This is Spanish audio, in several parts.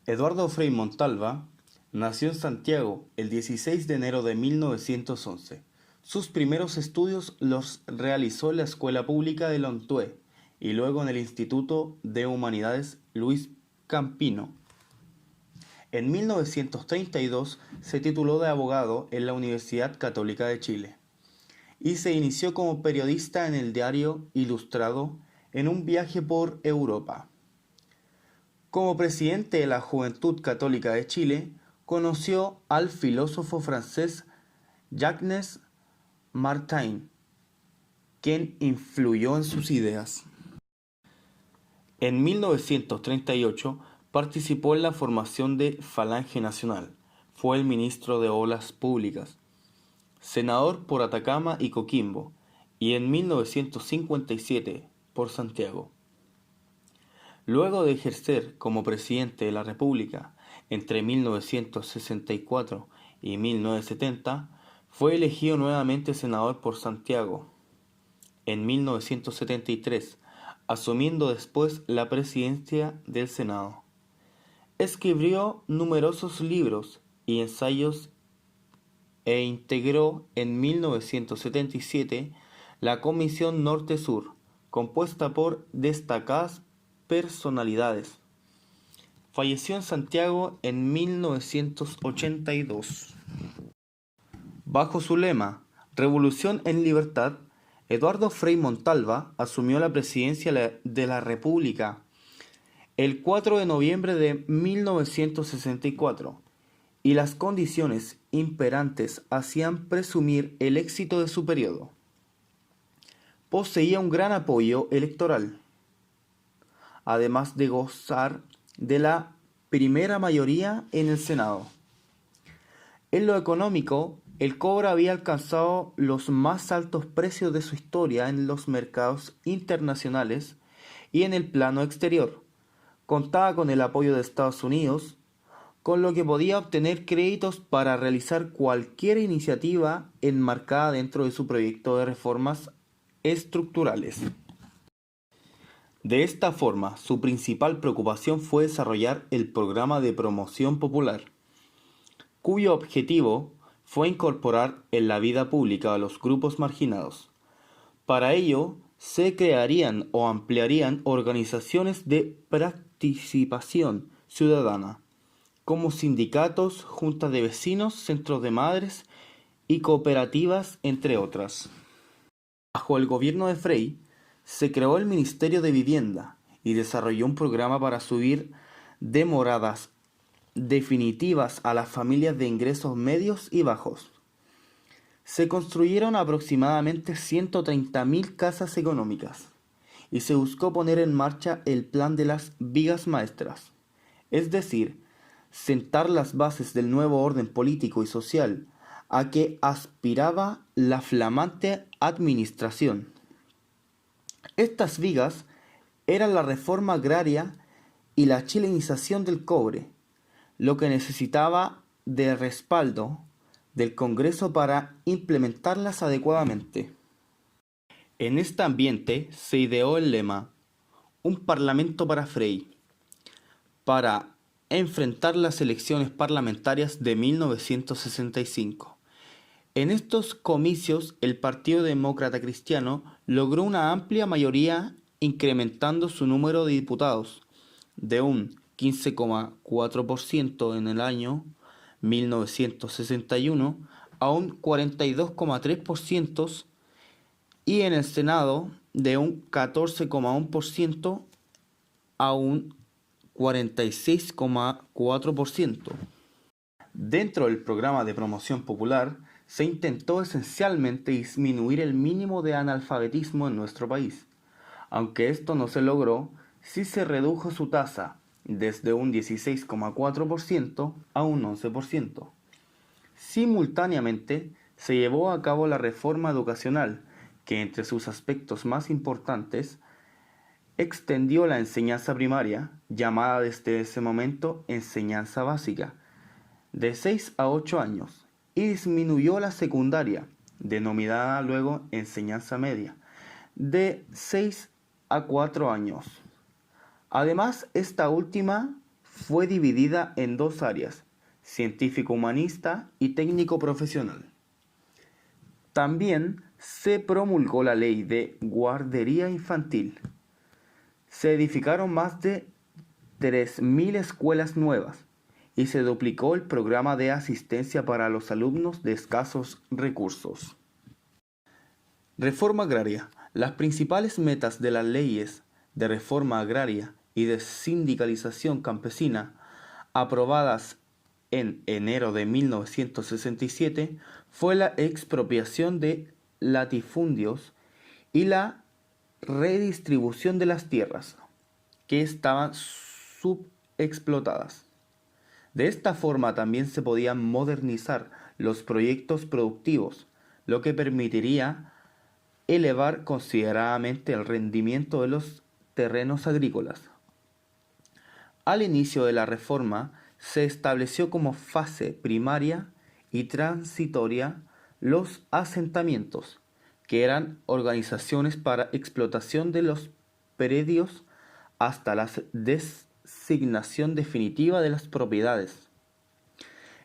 Eduardo Frei Montalva nació en Santiago el 16 de enero de 1911. Sus primeros estudios los realizó en la Escuela Pública de Lontué y luego en el Instituto de Humanidades Luis Campino. En 1932 se tituló de abogado en la Universidad Católica de Chile y se inició como periodista en el diario Ilustrado en un viaje por Europa. Como presidente de la Juventud Católica de Chile, conoció al filósofo francés Jacques Maritain, quien influyó en sus ideas. En 1938 participó en la formación de Falange Nacional. Fue el ministro de Obras Públicas, senador por Atacama y Coquimbo, y en 1957 por Santiago. Luego de ejercer como presidente de la República entre 1964 y 1970, fue elegido nuevamente senador por Santiago en 1973, asumiendo después la presidencia del Senado. Escribió numerosos libros y ensayos e integró en 1977 la Comisión Norte-Sur, compuesta por destacadas personalidades. Falleció en Santiago en 1982. Bajo su lema Revolución en Libertad, Eduardo Frei Montalva asumió la presidencia de la República el 4 de noviembre de 1964 y las condiciones imperantes hacían presumir el éxito de su periodo. Poseía un gran apoyo electoral, además de gozar de la primera mayoría en el Senado. En lo económico, el cobre había alcanzado los más altos precios de su historia en los mercados internacionales y en el plano exterior. Contaba con el apoyo de Estados Unidos, con lo que podía obtener créditos para realizar cualquier iniciativa enmarcada dentro de su proyecto de reformas estructurales. De esta forma, su principal preocupación fue desarrollar el programa de promoción popular, cuyo objetivo fue incorporar en la vida pública a los grupos marginados. Para ello, se crearían o ampliarían organizaciones de participación ciudadana, como sindicatos, juntas de vecinos, centros de madres y cooperativas, entre otras. Bajo el gobierno de Frei, se creó el Ministerio de Vivienda y desarrolló un programa para subir de moradas definitivas a las familias de ingresos medios y bajos. Se construyeron aproximadamente 130.000 casas económicas y se buscó poner en marcha el plan de las vigas maestras, es decir, sentar las bases del nuevo orden político y social a que aspiraba la flamante administración. Estas vigas eran la reforma agraria y la chilenización del cobre, lo que necesitaba de respaldo del Congreso para implementarlas adecuadamente. En este ambiente se ideó el lema Un Parlamento para Frei, para enfrentar las elecciones parlamentarias de 1965. En estos comicios, el Partido Demócrata Cristiano logró una amplia mayoría, incrementando su número de diputados de un 15,4% en el año 1961 a un 42,3% y en el Senado de un 14,1% a un 46,4%. Dentro del programa de promoción popular, se intentó esencialmente disminuir el mínimo de analfabetismo en nuestro país. Aunque esto no se logró, sí se redujo su tasa desde un 16,4% a un 11%. Simultáneamente, se llevó a cabo la reforma educacional, que entre sus aspectos más importantes, extendió la enseñanza primaria, llamada desde ese momento enseñanza básica, de 6 a 8 años, y disminuyó la secundaria, denominada luego enseñanza media, de 6 a 4 años. Además, esta última fue dividida en dos áreas, científico-humanista y técnico-profesional. También se promulgó la ley de guardería infantil. Se edificaron más de 3.000 escuelas nuevas y se duplicó el programa de asistencia para los alumnos de escasos recursos. Reforma agraria. Las principales metas de las leyes de reforma agraria y de sindicalización campesina aprobadas en enero de 1967 fue la expropiación de latifundios y la redistribución de las tierras que estaban subexplotadas. De esta forma también se podían modernizar los proyectos productivos, lo que permitiría elevar considerablemente el rendimiento de los terrenos agrícolas. Al inicio de la reforma se estableció como fase primaria y transitoria los asentamientos, que eran organizaciones para explotación de los predios hasta la designación definitiva de las propiedades.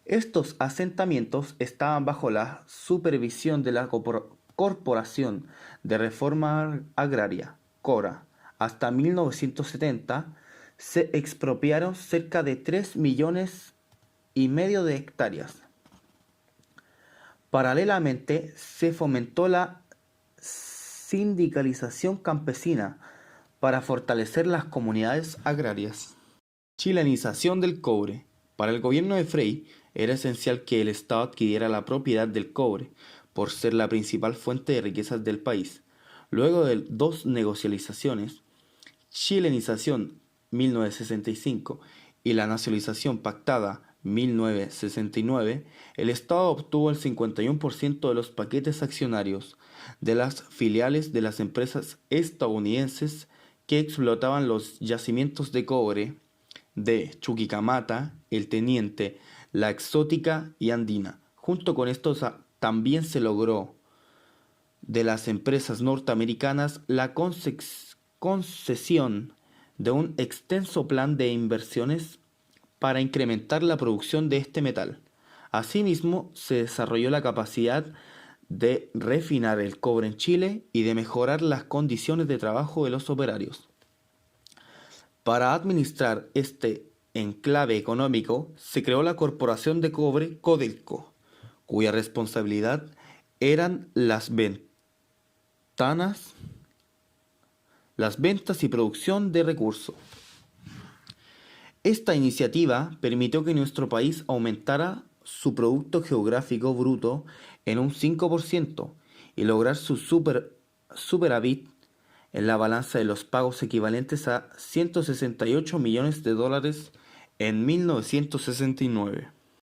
Estos asentamientos estaban bajo la supervisión de la Corporación de Reforma Agraria, CORA. Hasta 1970 se expropiaron cerca de 3,5 millones de hectáreas. Paralelamente, se fomentó la sindicalización campesina para fortalecer las comunidades agrarias. Chilenización del cobre. Para el gobierno de Frei era esencial que el Estado adquiriera la propiedad del cobre, por ser la principal fuente de riquezas del país. Luego de dos negociaciones, chilenización 1965 y la nacionalización pactada 1969, el Estado obtuvo el 51% de los paquetes accionarios de las filiales de las empresas estadounidenses que explotaban los yacimientos de cobre de Chuquicamata, El Teniente, La Exótica y Andina. Junto con estos también se logró de las empresas norteamericanas la concesión de un extenso plan de inversiones para incrementar la producción de este metal. Asimismo, se desarrolló la capacidad de refinar el cobre en Chile y de mejorar las condiciones de trabajo de los operarios. Para administrar este enclave económico, se creó la Corporación de Cobre Codelco, cuya responsabilidad eran las ventas y producción de recursos. Esta iniciativa permitió que nuestro país aumentara su Producto Geográfico Bruto en un 5% y lograr su superávit en la balanza de los pagos equivalentes a $168 millones en 1969.